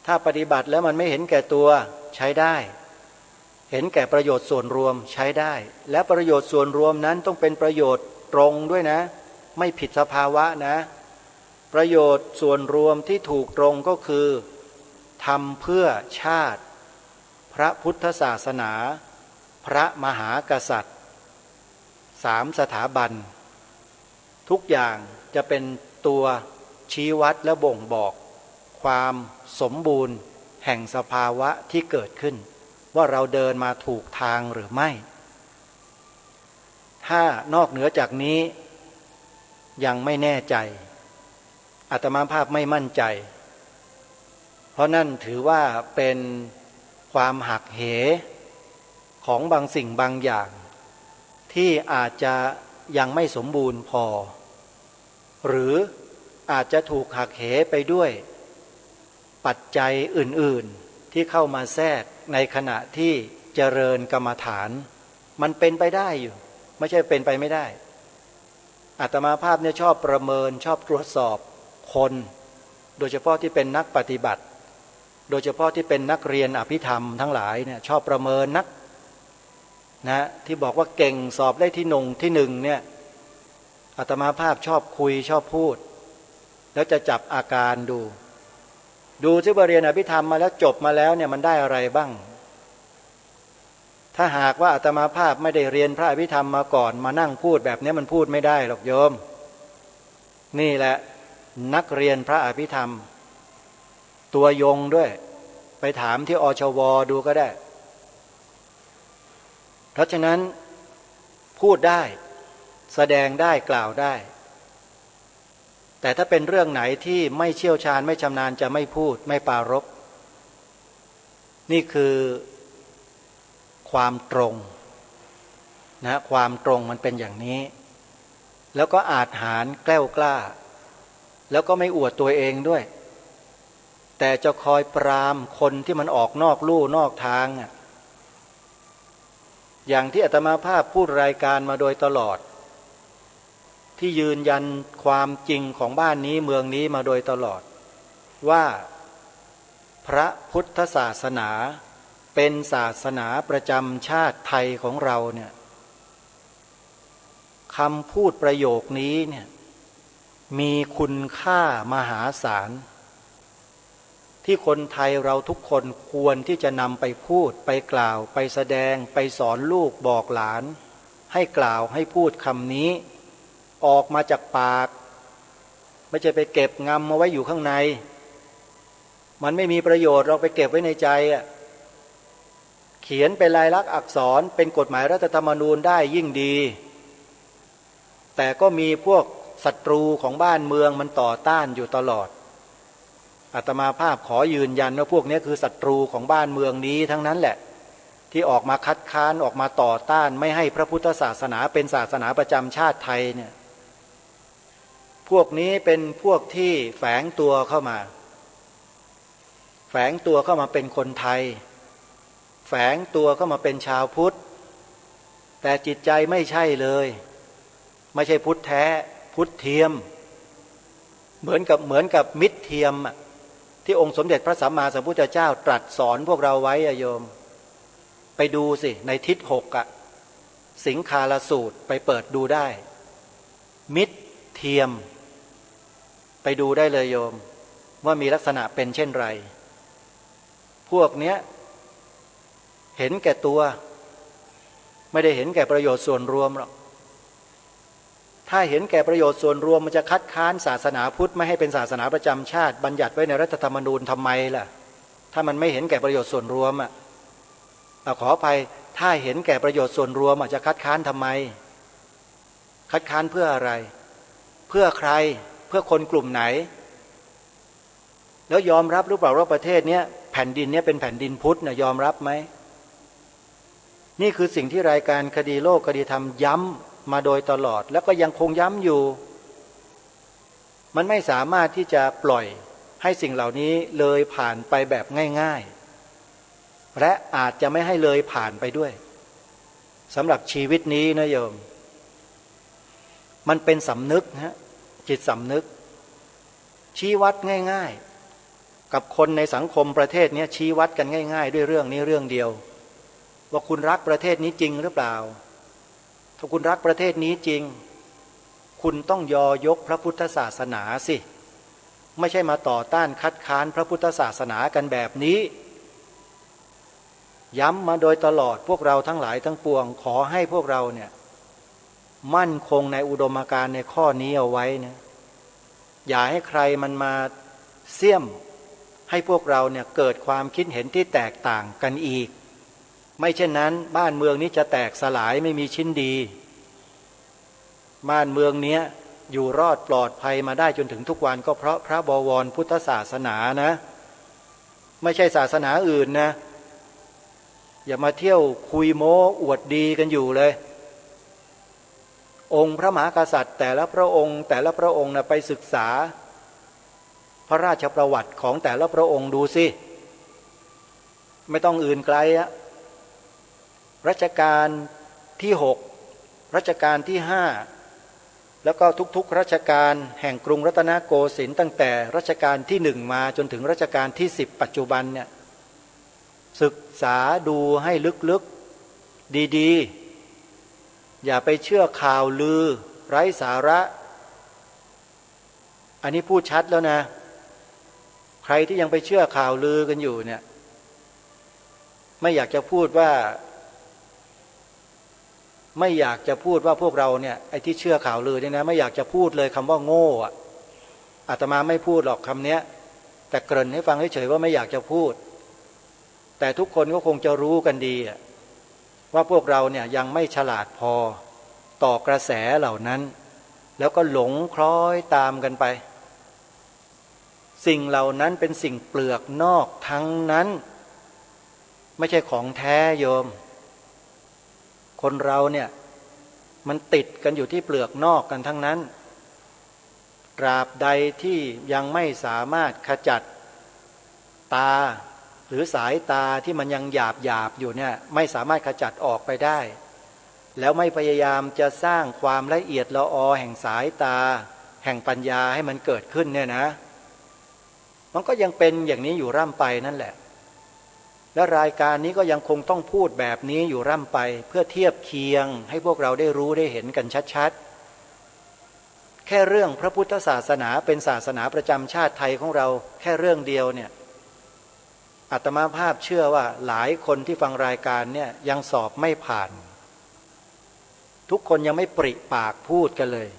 ถ้าปฏิบัติแล้วมันไม่เห็นแก่ตัวใช้ได้เห็นแก่ประโยชน์ส่วนรวมใช้ได้และประโยชน์ส่วนรวมนั้นต้องเป็นประโยชน์ตรงด้วยนะไม่ผิดสภาวะนะประโยชน์ส่วนรวมที่ถูกตรงก็คือทำเพื่อชาติพระพุทธศาสนาพระมหากษัตริย์3สถาบันทุกอย่างจะเป็นตัวชี้วัดและบ่งบอกความสมบูรณ์แห่งสภาวะที่เกิดขึ้นว่าเราเดินมาถูกทางหรือไม่ถ้านอกเหนือจากนี้ยังไม่แน่ใจอาตมาภาพไม่มั่นใจเพราะนั่นถือว่าเป็นความหักเหของบางสิ่งบางอย่างที่อาจจะยังไม่สมบูรณ์พอหรืออาจจะถูกหักเหไปด้วยปัจจัยอื่นๆที่เข้ามาแทรกในขณะที่เจริญกรรมฐานมันเป็นไปได้อยู่ไม่ใช่เป็นไปไม่ได้อาตมาภาพเนี่ยชอบประเมินชอบตรวจสอบคนโดยเฉพาะที่เป็นนักปฏิบัติโดยเฉพาะที่เป็นนักเรียนอภิธรรมทั้งหลายเนี่ยชอบประเมินนักนะที่บอกว่าเก่งสอบได้ที่หนึ่งเนี่ยอาตมาภาพชอบคุยชอบพูดแล้วจะจับอาการดูที่เรียนอภิธรรมมาแล้วจบมาแล้วเนี่ยมันได้อะไรบ้างถ้าหากว่าอาตมาภาพไม่ได้เรียนพระอภิธรรมมาก่อนมานั่งพูดแบบนี้มันพูดไม่ได้หรอกโยมนี่แหละนักเรียนพระอภิธรรมตัวยงด้วยไปถามที่อชวดูก็ได้เพราะฉะนั้นพูดได้แสดงได้กล่าวได้แต่ถ้าเป็นเรื่องไหนที่ไม่เชี่ยวชาญไม่ชำนาญจะไม่พูดไม่ปรารภนี่คือความตรงนะความตรงมันเป็นอย่างนี้แล้วก็อาจหาญแกล้วกล้าแล้วก็ไม่อวดตัวเองด้วยแต่จะคอยปรามคนที่มันออกนอกลู่นอกทางอย่างที่อาตมาภาพพูดรายการมาโดยตลอดที่ยืนยันความจริงของบ้านนี้เมืองนี้มาโดยตลอดว่าพระพุทธศาสนาเป็นศาสนาประจำชาติไทยของเราเนี่ยคำพูดประโยคนี้เนี่ยมีคุณค่ามหาศาลที่คนไทยเราทุกคนควรที่จะนำไปพูดไปกล่าวไปแสดงไปสอนลูกบอกหลานให้กล่าวให้พูดคำนี้ออกมาจากปากไม่ใช่ไปเก็บงำมาไว้อยู่ข้างในมันไม่มีประโยชน์เราไปเก็บไว้ในใจเขียนเป็นลายลักษณ์อักษรเป็นกฎหมายรัฐธรรมนูญได้ยิ่งดีแต่ก็มีพวกศัตรูของบ้านเมืองมันต่อต้านอยู่ตลอดอาตมาภาพขอยืนยันว่าพวกนี้คือศัตรูของบ้านเมืองนี้ทั้งนั้นแหละที่ออกมาคัดค้านออกมาต่อต้านไม่ให้พระพุทธศาสนาเป็นศาสนาประจำชาติไทยเนี่ยพวกนี้เป็นพวกที่แฝงตัวเข้ามาเป็นคนไทยแฝงตัวเข้ามาเป็นชาวพุทธแต่จิตใจไม่ใช่เลยไม่ใช่พุทธแท้พุทธเทียมเหมือนกับมิตรเทียม ที่องค์สมเด็จพระสัมมาสัมพุทธเจ้าตรัสสอนพวกเราไว้อะโยมไปดูสิในทิศหกอะสิงคาลสูตรไปเปิดดูได้มิตรเทียมไปดูได้เลยโยมว่ามีลักษณะเป็นเช่นไรพวกเนี้ยเห็นแก่ตัวไม่ได้เห็นแก่ประโยชน์ส่วนรวมหรอกถ้าเห็นแก่ประโยชน์ส่วนรวมมันจะคัดค้านศาสนาพุทธไม่ให้เป็นศาสนาประจำชาติบัญญัติไว้ในรัฐธรรมนูญทำไมล่ะถ้ามันไม่เห็นแก่ประโยชน์ส่วนรวมอ่ะขออภัยถ้าเห็นแก่ประโยชน์ส่วนรวมจะคัดค้านทำไมคัดค้านเพื่ออะไรเพื่อใครเพื่อคนกลุ่มไหนแล้วยอมรับหรือเปล่าว่าประเทศนี้แผ่นดินนี้เป็นแผ่นดินพุทธนะยอมรับไหมนี่คือสิ่งที่รายการคดีโลกคดีธรรมย้ำมาโดยตลอดแล้วก็ยังคงย้ำอยู่มันไม่สามารถที่จะปล่อยให้สิ่งเหล่านี้เลยผ่านไปแบบง่ายๆและอาจจะไม่ให้เลยผ่านไปด้วยสำหรับชีวิตนี้นะโยมมันเป็นสำนึกฮะจิตสำนึกชี้วัดง่ายๆกับคนในสังคมประเทศนี้ชี้วัดกันง่ายๆด้วยเรื่องนี้เรื่องเดียวว่าคุณรักประเทศนี้จริงหรือเปล่าถ้าคุณรักประเทศนี้จริงคุณต้องยกพระพุทธศาสนาสิไม่ใช่มาต่อต้านคัดค้านพระพุทธศาสนากันแบบนี้ย้ำมาโดยตลอดพวกเราทั้งหลายทั้งปวงขอให้พวกเราเนี่ยมั่นคงในอุดมการณ์ในข้อนี้เอาไว้นะอย่าให้ใครมันมาเสี่ยมให้พวกเราเนี่ยเกิดความคิดเห็นที่แตกต่างกันอีกไม่เช่นนั้นบ้านเมืองนี้จะแตกสลายไม่มีชิ้นดีบ้านเมืองนี้อยู่รอดปลอดภัยมาได้จนถึงทุกวันก็เพราะพระบวรพุทธศาสนานะไม่ใช่ศาสนาอื่นนะอย่ามาเที่ยวคุยโม้อวดดีกันอยู่เลยองค์พระมหากษัตริย์แต่ละพระองค์นะไปศึกษาพระราชประวัติของแต่ละพระองค์ดูสิไม่ต้องอื่นไกลอะรัชกาลที่6รัชกาลที่5แล้วก็ทุกๆรัชกาลแห่งกรุงรัตนโกสินทร์ตั้งแต่รัชกาลที่1มาจนถึงรัชกาลที่10ปัจจุบันเนี่ยศึกษาดูให้ลึกๆดีๆอย่าไปเชื่อข่าวลือไร้สาระอันนี้พูดชัดแล้วนะใครที่ยังไปเชื่อข่าวลือกันอยู่เนี่ยไม่อยากจะพูดว่าพวกเราเนี่ยไอ้ที่เชื่อข่าวลือเนี่ยนะไม่อยากจะพูดเลยคำว่าโง่อะอาตมาไม่พูดหรอกคำเนี้ยแต่เกริ่นให้ฟังเฉยๆว่าไม่อยากจะพูดแต่ทุกคนก็คงจะรู้กันดีว่าพวกเราเนี่ยยังไม่ฉลาดพอต่อกระแสเหล่านั้นแล้วก็หลงคล้อยตามกันไปสิ่งเหล่านั้นเป็นสิ่งเปลือกนอกทั้งนั้นไม่ใช่ของแท้โยมคนเราเนี่ยมันติดกันอยู่ที่เปลือกนอกกันทั้งนั้นตราบใดที่ยังไม่สามารถขจัดตาหรือสายตาที่มันยังหยาบอยู่เนี่ยไม่สามารถขจัดออกไปได้แล้วไม่พยายามจะสร้างความละเอียดละออแห่งสายตาแห่งปัญญาให้มันเกิดขึ้นเนี่ยนะมันก็ยังเป็นอย่างนี้อยู่ร่ำไปนั่นแหละและรายการนี้ก็ยังคงต้องพูดแบบนี้อยู่ร่ำไปเพื่อเทียบเคียงให้พวกเราได้รู้ได้เห็นกันชัดๆแค่เรื่องพระพุทธศาสนาเป็นศาสนาประจำชาติไทยของเราแค่เรื่องเดียวเนี่ยอาตมาภาพเชื่อว่าหลายคนที่ฟังรายการเนี่ยยังสอบไม่ผ่านทุกคนยังไม่ปริปากพูดกันเลย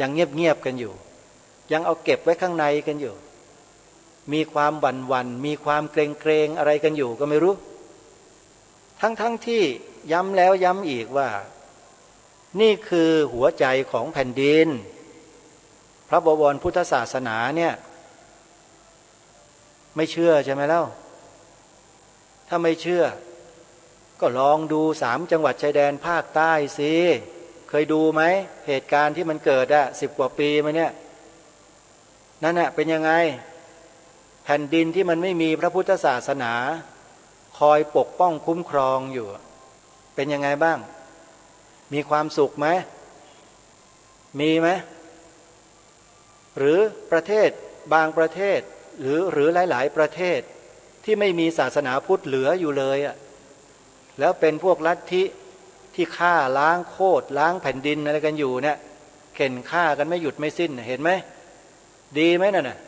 ยังเงียบๆกันอยู่ยังเอาเก็บไว้ข้างในกันอยู่มีความหวั่นๆมีความเกรงๆอะไรกันอยู่ก็ไม่รู้ทั้งที่ย้ำแล้วย้ำอีกว่านี่คือหัวใจของแผ่นดินพระบวรพุทธศาสนาเนี่ยไม่เชื่อใช่ไหมเล่าถ้าไม่เชื่อก็ลองดู3จังหวัดชายแดนภาคใต้สิเคยดูไหมเหตุการณ์ที่มันเกิด10 กว่าปีมาเนี่ยนั่นเป็นยังไงแผ่นดินที่มันไม่มีพระพุทธศาสนาคอยปกป้องคุ้มครองอยู่เป็นยังไงบ้างมีความสุขไหมมีไหมหรือประเทศบางประเทศ หรือหลายๆประเทศที่ไม่มีศาสนาพุทธเหลืออยู่เลยอ่ะแล้วเป็นพวกลัทธิที่ฆ่าล้างโคตรล้างแผ่นดินอะไรกันอยู่เนี่ยเข็นฆ่ากันไม่หยุดไม่สิ้นเห็นไหมดีไหมนั่นน่ะ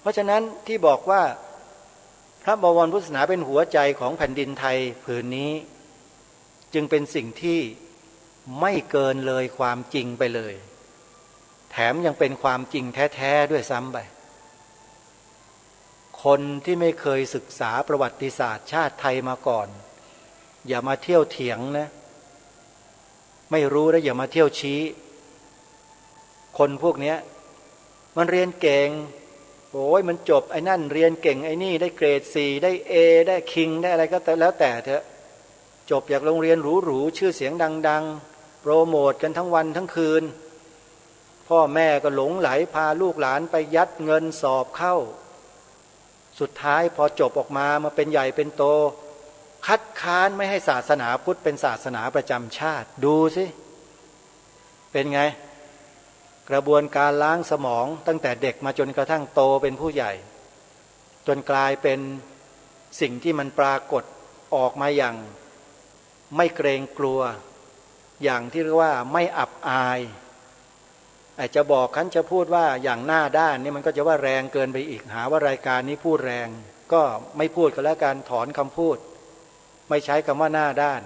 เพราะฉะนั้นที่บอกว่าพระบวรพุทธศาสนาเป็นหัวใจของแผ่นดินไทยผืนนี้จึงเป็นสิ่งที่ไม่เกินเลยความจริงไปเลยแถมยังเป็นความจริงแท้ๆด้วยซ้ำไปคนที่ไม่เคยศึกษาประวัติศาสตร์ชาติไทยมาก่อนอย่ามาเที่ยวเถียงนะไม่รู้แล้วอย่ามาเที่ยวชี้คนพวกนี้มันเรียนเก่งโอ้ยมันจบไอ้นั่นเรียนเก่งไอ้นี่ได้เกรด4ได้ A ได้คิงได้อะไรก็แล้วแต่เถอะจบจากโรงเรียนหรูๆชื่อเสียงดังๆโปรโมทกันทั้งวันทั้งคืนพ่อแม่ก็หลงไหลพาลูกหลานไปยัดเงินสอบเข้าสุดท้ายพอจบออกมาเป็นใหญ่เป็นโตคัดค้านไม่ให้ศาสนาพุทธเป็นศาสนาประจำชาติดูสิเป็นไงกระบวนการล้างสมองตั้งแต่เด็กมาจนกระทั่งโตเป็นผู้ใหญ่จนกลายเป็นสิ่งที่มันปรากฏออกมาอย่างไม่เกรงกลัวอย่างที่เรียกว่าไม่อับอายอาจจะบอกคันจะพูดว่าอย่างหน้าด้านนี่มันก็จะว่าแรงเกินไปอีกหาว่ารายการนี้พูดแรงก็ไม่พูดก็แล้วกันถอนคำพูดไม่ใช้คำว่าหน้าด้าน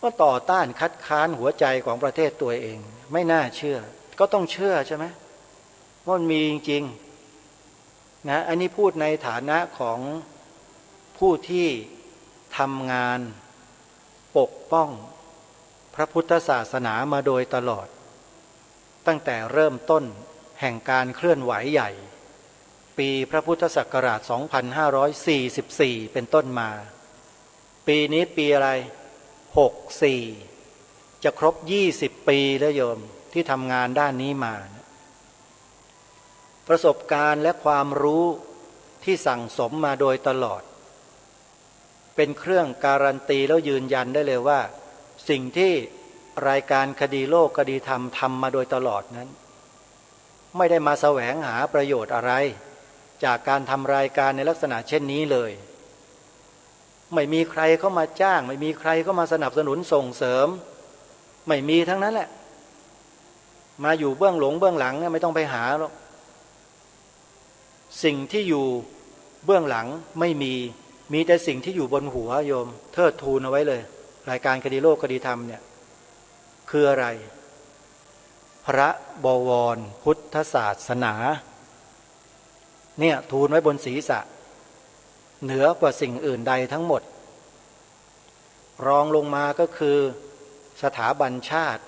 ก็ต่อต้านคัดค้านหัวใจของประเทศตัวเองไม่น่าเชื่อก็ต้องเชื่อใช่ไหมว่ามันมีจริงๆนะอันนี้พูดในฐานะของผู้ที่ทำงานปกป้องพระพุทธศาสนามาโดยตลอดตั้งแต่เริ่มต้นแห่งการเคลื่อนไหวใหญ่ปีพระพุทธศักราช 2544 เป็นต้นมาปีนี้ปีอะไร64จะครบ20 ปีแล้วโยมที่ทำงานด้านนี้มาประสบการณ์และความรู้ที่สั่งสมมาโดยตลอดเป็นเครื่องการันตีแล้วยืนยันได้เลยว่าสิ่งที่รายการคดีโลกคดีธรรมทำมาโดยตลอดนั้นไม่ได้มาแสวงหาประโยชน์อะไรจากการทำรายการในลักษณะเช่นนี้เลยไม่มีใครเข้ามาจ้างไม่มีใครเข้ามาสนับสนุนส่งเสริมไม่มีทั้งนั้นแหละมาอยู่เบื้องหลังเนี่ยไม่ต้องไปหาหรอกสิ่งที่อยู่เบื้องหลังไม่มีแต่สิ่งที่อยู่บนหัวโยมเทิดทูนเอาไว้เลยรายการคดีโลกคดีธรรมเนี่ยคืออะไรพระบวรพุทธศาสนาเนี่ยทูลไว้บนศีรษะเหนือกว่าสิ่งอื่นใดทั้งหมดรองลงมาก็คือสถาบันชาติ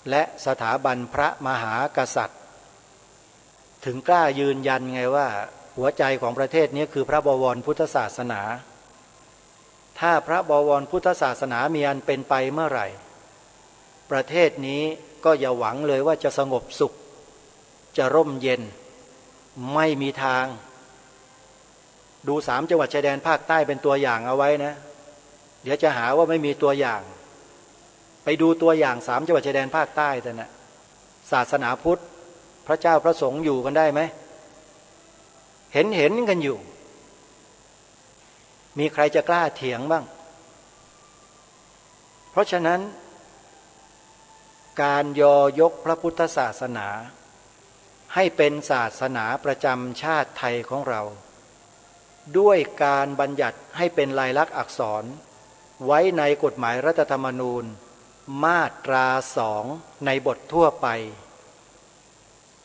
และสถาบันพระมหากษัตริย์ถึงกล้ายืนยันไงว่าหัวใจของประเทศนี้คือพระบวรพุทธศาสนาถ้าพระบวรพุทธศาสนามีอันเป็นไปเมื่อไหร่ประเทศนี้ก็อย่าหวังเลยว่าจะสงบสุขจะร่มเย็นไม่มีทางดู3 จังหวัดชายแดนภาคใต้เป็นตัวอย่างเอาไว้นะเดี๋ยวจะหาว่าไม่มีตัวอย่างไปดูตัวอย่าง3 จังหวัดชายแดนภาคใต้แต่นะศาสนาพุทธพระเจ้าพระสงฆ์อยู่กันได้ไหมเห็นกันอยู่มีใครจะกล้าเถียงบ้างเพราะฉะนั้นการยอยกพระพุทธศาสนาให้เป็นศาสนาประจำชาติไทยของเราด้วยการบัญญัติให้เป็นลายลักษณ์อักษรไว้ในกฎหมายรัฐธรรมนูญมาตรา2ในบททั่วไป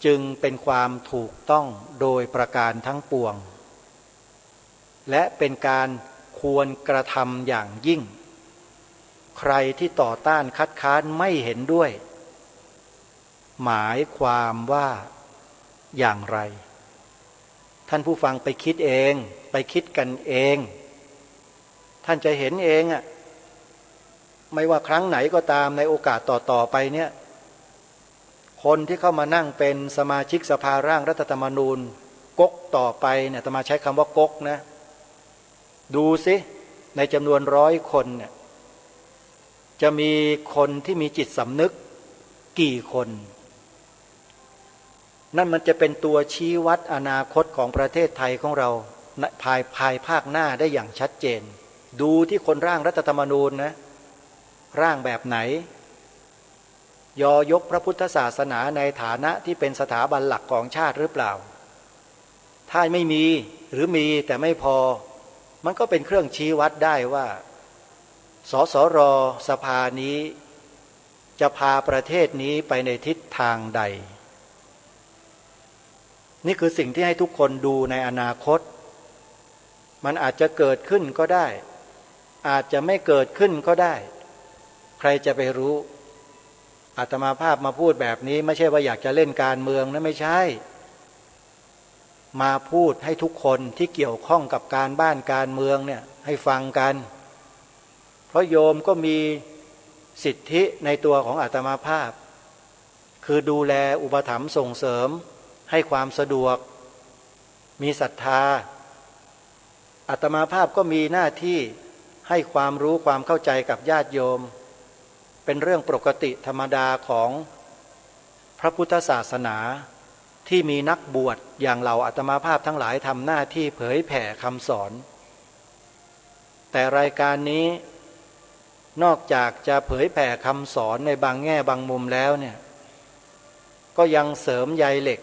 จึงเป็นความถูกต้องโดยประการทั้งปวงและเป็นการควรกระทำอย่างยิ่งใครที่ต่อต้านคัดค้านไม่เห็นด้วยหมายความว่าอย่างไรท่านผู้ฟังไปคิดเองไปคิดกันเองท่านจะเห็นเองอ่ะไม่ว่าครั้งไหนก็ตามในโอกาสต่อไปเนี่ยคนที่เข้ามานั่งเป็นสมาชิกสภาร่างรัฐธรรมนูญก๊กต่อไปเนี่ยอาตมาใช้คำว่าก๊กนะดูสิในจำนวน100 คนเนี่ยจะมีคนที่มีจิตสำนึกกี่คน นั่นมันจะเป็นตัวชี้วัดอนาคตของประเทศไทยของเราภายภาคหน้าได้อย่างชัดเจนดูที่คนร่างรัฐธรรมนูญนะร่างแบบไหนยกพระพุทธศาสนาในฐานะที่เป็นสถาบันหลักของชาติหรือเปล่าถ้าไม่มีหรือมีแต่ไม่พอมันก็เป็นเครื่องชี้วัดได้ว่าสสรสภานี้จะพาประเทศนี้ไปในทิศทางใดนี่คือสิ่งที่ให้ทุกคนดูในอนาคตมันอาจจะเกิดขึ้นก็ได้อาจจะไม่เกิดขึ้นก็ได้ใครจะไปรู้อาตมาภาพมาพูดแบบนี้ไม่ใช่ว่าอยากจะเล่นการเมืองนะไม่ใช่มาพูดให้ทุกคนที่เกี่ยวข้องกับการบ้านการเมืองเนี่ยให้ฟังกันเพราะโยมก็มีสิทธิในตัวของอาตมาภาพคือดูแลอุปถัมภ์ส่งเสริมให้ความสะดวกมีศรัทธาอาตมาภาพก็มีหน้าที่ให้ความรู้ความเข้าใจกับญาติโยมเป็นเรื่องปกติธรรมดาของพระพุทธศาสนาที่มีนักบวชอย่างเราอาตมาภาพทั้งหลายทำหน้าที่เผยแผ่คำสอนแต่รายการนี้นอกจากจะเผยแผ่คำสอนในบางแง่บางมุมแล้วเนี่ยก็ยังเสริมใยเหล็ก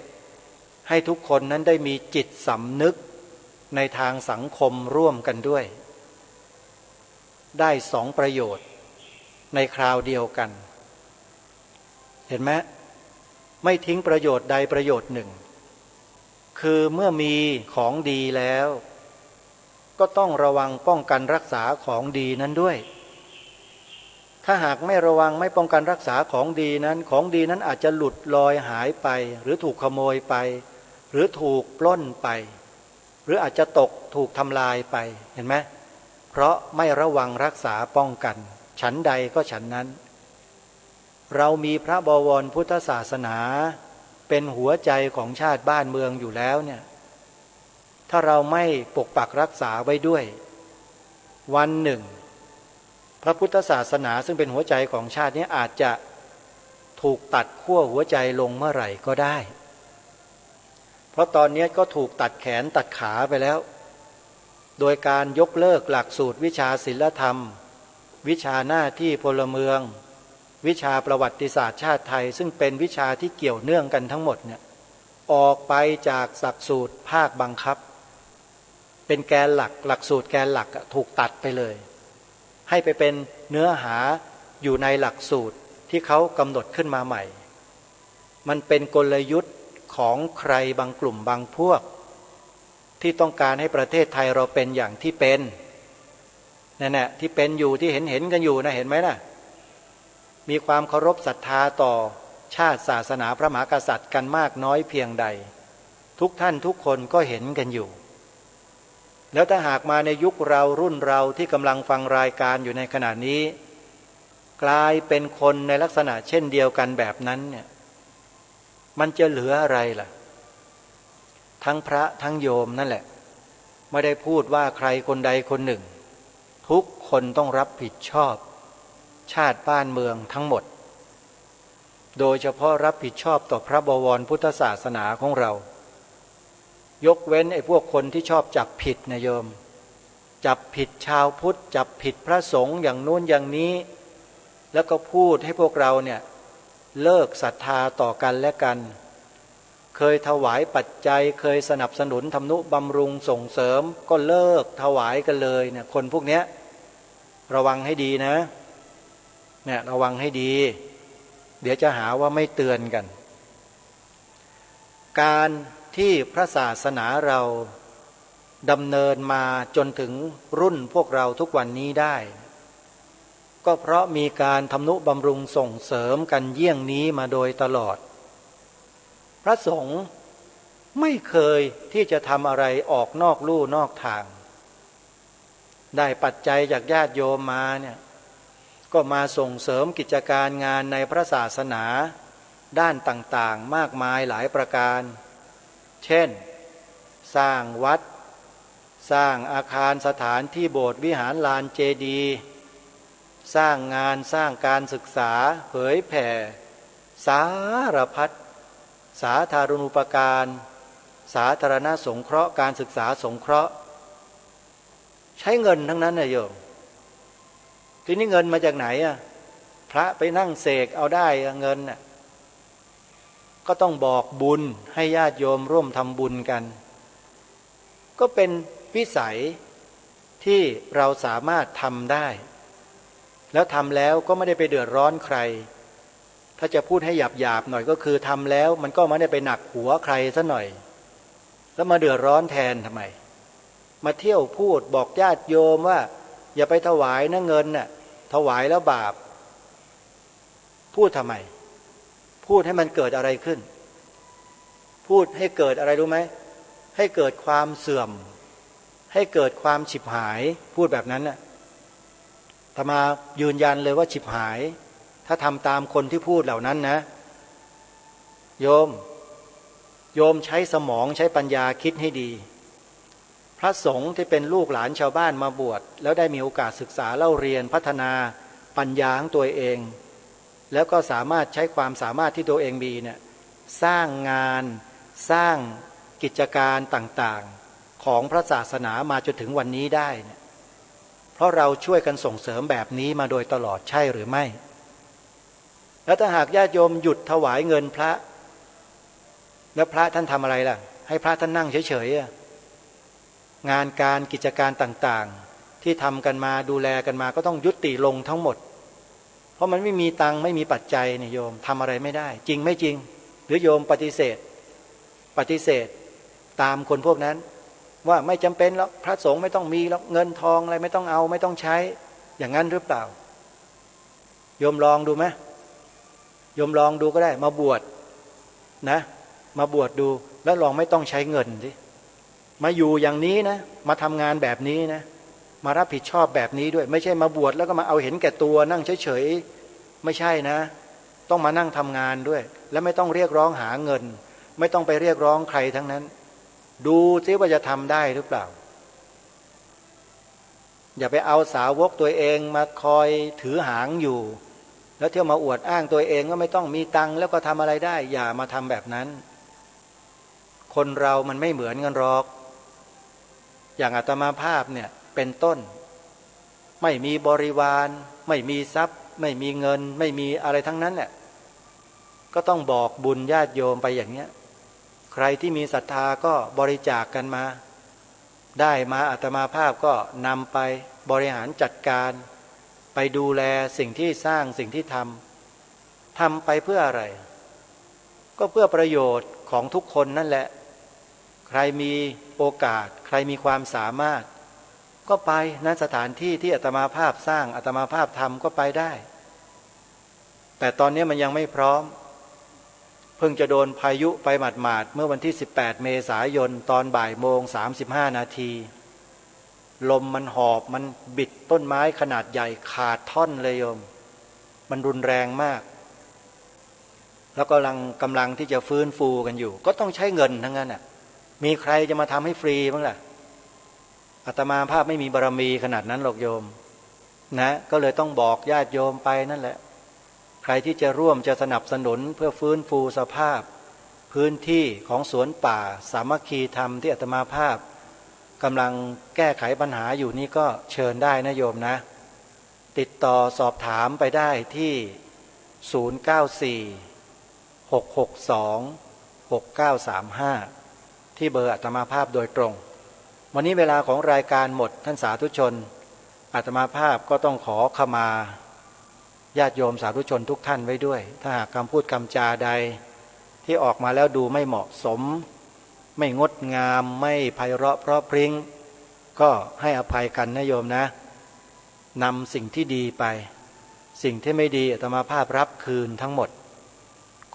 ให้ทุกคนนั้นได้มีจิตสำนึกในทางสังคมร่วมกันด้วยได้สองประโยชน์ในคราวเดียวกันเห็นไหมไม่ทิ้งประโยชน์ใดประโยชน์หนึ่งคือเมื่อมีของดีแล้วก็ต้องระวังป้องกันรักษาของดีนั้นด้วยถ้าหากไม่ระวังไม่ป้องกันรักษาของดีนั้นอาจจะหลุดลอยหายไปหรือถูกขโมยไปหรือถูกปล้นไปหรืออาจจะตกถูกทำลายไปเห็นไหมเพราะไม่ระวังรักษาป้องกันฉันใดก็ฉันนั้นเรามีพระบวรพุทธศาสนาเป็นหัวใจของชาติบ้านเมืองอยู่แล้วเนี่ยถ้าเราไม่ปกปักรักษาไว้ด้วยวันหนึ่งพระพุทธศาสนาซึ่งเป็นหัวใจของชาตินี้อาจจะถูกตัดขั้วหัวใจลงเมื่อไหร่ก็ได้เพราะตอนนี้ก็ถูกตัดแขนตัดขาไปแล้วโดยการยกเลิกหลักสูตรวิชาศิลธรรมวิชาหน้าที่พลเมืองวิชาประวัติศาสตร์ชาติไทยซึ่งเป็นวิชาที่เกี่ยวเนื่องกันทั้งหมดเนี่ยออกไปจากหลักสูตรภาคบังคับเป็นแกนหลักสูตรแกนหลักถูกตัดไปเลยให้ไปเป็นเนื้อหาอยู่ในหลักสูตรที่เขากำหนดขึ้นมาใหม่มันเป็นกลยุทธ์ของใครบางกลุ่มบางพวกที่ต้องการให้ประเทศไทยเราเป็นอย่างที่เป็นนั่นแหละที่เป็นอยู่ที่เห็นกันอยู่นะเห็นไหมล่ะมีความเคารพศรัทธาต่อชาติศาสนาพระมหากษัตริย์กันมากน้อยเพียงใดทุกท่านทุกคนก็เห็นกันอยู่แล้วถ้าหากมาในยุคเรารุ่นเราที่กำลังฟังรายการอยู่ในขณะนี้กลายเป็นคนในลักษณะเช่นเดียวกันแบบนั้นเนี่ยมันจะเหลืออะไรล่ะทั้งพระทั้งโยมนั่นแหละไม่ได้พูดว่าใครคนใดคนหนึ่งทุกคนต้องรับผิดชอบชาติบ้านเมืองทั้งหมดโดยเฉพาะรับผิดชอบต่อพระบวรพุทธศาสนาของเรายกเว้นไอ้พวกคนที่ชอบจับผิดนะโยมจับผิดชาวพุทธจับผิดพระสงฆ์อย่างนู้นอย่างนี้แล้วก็พูดให้พวกเราเนี่ยเลิกศรัทธาต่อกันและกันเคยถวายปัจจัยเคยสนับสนุนทำนุบำรุงส่งเสริมก็เลิกถวายกันเลยเนี่ยคนพวกเนี้ยระวังให้ดีนะเนี่ยระวังให้ดีเดี๋ยวจะหาว่าไม่เตือนกันการที่พระศาสนาเราดำเนินมาจนถึงรุ่นพวกเราทุกวันนี้ได้ก็เพราะมีการทำนุบำรุงส่งเสริมกันเยี่ยงนี้มาโดยตลอดพระสงฆ์ไม่เคยที่จะทำอะไรออกนอกลู่นอกทางได้ปัจจัยจากญาติโยมมาเนี่ยก็มาส่งเสริมกิจการงานในพระศาสนาด้านต่างๆมากมายหลายประการเช่นสร้างวัดสร้างอาคารสถานที่โบสถ์วิหารลานเจดีย์สร้างงานสร้างการศึกษาเผยแผ่สารพัด สาธารณูปการสาธารณสงเคราะห์การศึกษาสงเคราะห์ใช้เงินทั้งนั้นนะโยมทีนี้เงินมาจากไหนอ่ะพระไปนั่งเสกเอาได้เงินน่ะก็ต้องบอกบุญให้ญาติโยมร่วมทำบุญกันก็เป็นวิสัยที่เราสามารถทำได้แล้วทำแล้วก็ไม่ได้ไปเดือดร้อนใครถ้าจะพูดให้หยาบๆหน่อยก็คือทำแล้วมันก็ไม่ได้ไปหนักหัวใครซะหน่อยแล้วมาเดือดร้อนแทนทำไมมาเที่ยวพูดบอกญาติโยมว่าอย่าไปถวายนะเงินน่ะถวายแล้วบาปพูดทำไมพูดให้มันเกิดอะไรขึ้นพูดให้เกิดอะไรรู้ไหมให้เกิดความเสื่อมให้เกิดความฉิบหายพูดแบบนั้นน่ะอาตมายืนยันเลยว่าฉิบหายถ้าทำตามคนที่พูดเหล่านั้นนะโยมใช้สมองใช้ปัญญาคิดให้ดีพระสงฆ์ที่เป็นลูกหลานชาวบ้านมาบวชแล้วได้มีโอกาสศึกษาเล่าเรียนพัฒนาปัญญาของตัวเองแล้วก็สามารถใช้ความสามารถที่ตัวเองมีเนี่ยสร้างงานสร้างกิจการต่างๆของพระศาสนามาจนถึงวันนี้ได้เนี่ยเพราะเราช่วยกันส่งเสริมแบบนี้มาโดยตลอดใช่หรือไม่แล้วถ้าหากญาติโยมหยุดถวายเงินพระแล้วพระท่านทำอะไรล่ะให้พระท่านนั่งเฉยๆงานการกิจการต่างๆที่ทำกันมาดูแลกันมาก็ต้องยุติลงทั้งหมดเพราะมันไม่มีตังค์ไม่มีปัจจัยเนี่ยโยมทำอะไรไม่ได้จริงไม่จริงหรือโยมปฏิเสธตามคนพวกนั้นว่าไม่จำเป็นแล้วพระสงฆ์ไม่ต้องมีแล้วเงินทองอะไรไม่ต้องเอาไม่ต้องใช้อย่างนั้นหรือเปล่าโยมลองดูไหมโยมลองดูก็ได้มาบวชนะมาบวชดูแล้วลองไม่ต้องใช้เงินสิมาอยู่อย่างนี้นะมาทำงานแบบนี้นะมารับผิดชอบแบบนี้ด้วยไม่ใช่มาบวชแล้วก็มาเอาเห็นแก่ตัวนั่งเฉยๆไม่ใช่นะต้องมานั่งทำงานด้วยและไม่ต้องเรียกร้องหาเงินไม่ต้องไปเรียกร้องใครทั้งนั้นดูซิว่าจะทำได้หรือเปล่าอย่าไปเอาสาวกตัวเองมาคอยถือหางอยู่แล้วเที่ยวมาอวดอ้างตัวเองว่าไม่ต้องมีตังค์แล้วก็ทำอะไรได้อย่ามาทำแบบนั้นคนเรามันไม่เหมือนกันหรอกอย่างอาตมาภาพเนี่ยเป็นต้นไม่มีบริวารไม่มีทรัพย์ไม่มีเงินไม่มีอะไรทั้งนั้นเนี่ยก็ต้องบอกบุญญาติโยมไปอย่างเนี้ยใครที่มีศรัทธาก็บริจาคกันมาได้มาอาตมาภาพก็นำไปบริหารจัดการไปดูแลสิ่งที่สร้างสิ่งที่ทำไปเพื่ออะไรก็เพื่อประโยชน์ของทุกคนนั่นแหละใครมีโอกาสใครมีความสามารถก็ไปณสถานที่ที่อาตมาภาพสร้างอาตมาภาพทำก็ไปได้แต่ตอนนี้มันยังไม่พร้อมเพิ่งจะโดนพายุไปหมาดๆเมื่อวันที่18 เมษายนตอนบ่ายโมง35 นาทีลมมันหอบมันบิดต้นไม้ขนาดใหญ่ขาดท่อนเลยโยมมันรุนแรงมากแล้วกำลังที่จะฟื้นฟูกันอยู่ก็ต้องใช้เงินทั้งนั้นน่ะมีใครจะมาทำให้ฟรีบ้างล่ะอาตมาภาพไม่มีบารมีขนาดนั้นหรอกโยมนะก็เลยต้องบอกญาติโยมไปนั่นแหละใครที่จะร่วมจะสนับสนุนเพื่อฟื้นฟูสภาพพื้นที่ของสวนป่าสามัคคีธรรมที่อาตมาภาพกำลังแก้ไขปัญหาอยู่นี่ก็เชิญได้นะโยมนะติดต่อสอบถามไปได้ที่094-662-6935ที่เบอร์อาตมาภาพโดยตรงวันนี้เวลาของรายการหมดท่านสาธุชนอาตมาภาพก็ต้องขอขมาญาติโยมสาธุชนทุกท่านไว้ด้วยถ้าหากคำพูดคำจาใดที่ออกมาแล้วดูไม่เหมาะสมไม่งดงามไม่ไพเราะเพราะพริ้งก็ให้อภัยกันนะโยมนะนำสิ่งที่ดีไปสิ่งที่ไม่ดีอาตมาภาพรับคืนทั้งหมด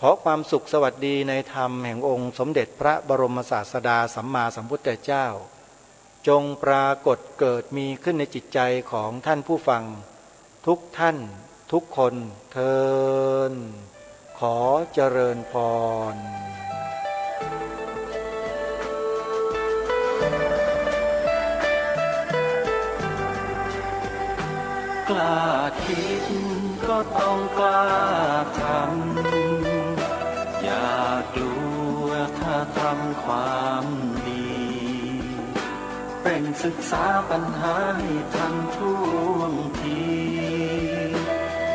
ขอความสุขสวัสดีในธรรมแห่งองค์สมเด็จพระบรมศาสดาสัมมาสัมพุทธเจ้าจงปรากฏเกิดมีขึ้นในจิตใจของท่านผู้ฟังทุกท่านทุกคนเทอญขอเจริญพรกล้าคิดก็ต้องกล้าทำ อย่ากลัวถ้าทำความดีเร่งศึกษาปัญหาให้ทันท่วงที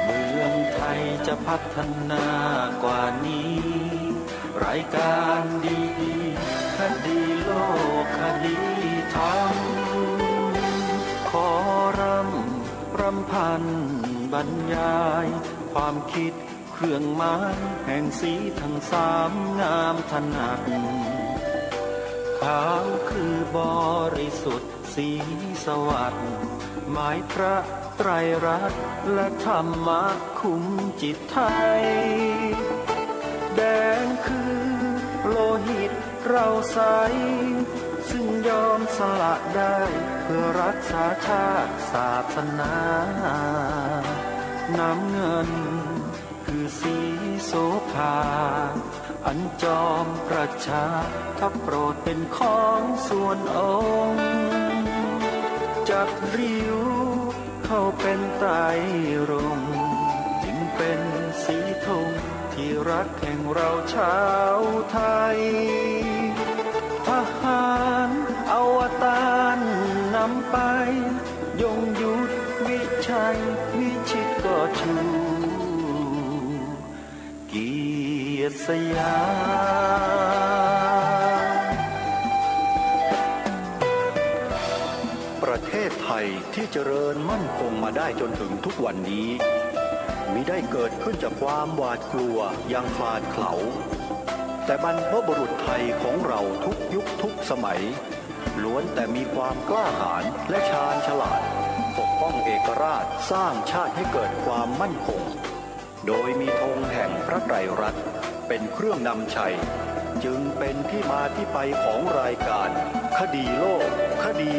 เมืองไทยจะพัฒนากว่านี้รายการดีคดีโลกคดีธรรมขอรำพันบรรยายความคิดเครื่องหมายแห่งสีทั้งสามงามถนัดขาวคือบริสุทธิ์สีสวัสดิ์หมายพระไตรรัตน์และธรรมะคุ้มจิตไทยแดงคือโลหิตเราใสซึ่งยอมสละได้เพื่อรักษาชาติศาสนาน้ำเงินคือสีโสภาอันจอมประชาถ้าโปรดเป็นของส่วนองค์จัดริ้วเข้าเป็นไตรรงค์จึงเป็นสีธงที่รักแห่งเราชาวไทยทหารอวตารนำไปยงยุทธวิชัยวิชิตก็ชูเกียรติสยามประเทศไทยที่เจริญมั่นคงมาได้จนถึงทุกวันนี้มิได้เกิดขึ้นจากความหวาดกลัวอย่างคลาดเขลาแต่บรรพบุรุษไทยของเราทุกยุคทุกสมัยล้วนแต่มีความกล้าหาญและชาญฉลาดปกป้องเอกราชสร้างชาติให้เกิดความมั่นคงโดยมีธงแห่งพระไตรรัตน์เป็นเครื่องนำชัยจึงเป็นที่มาที่ไปของรายการคดีโลกคดี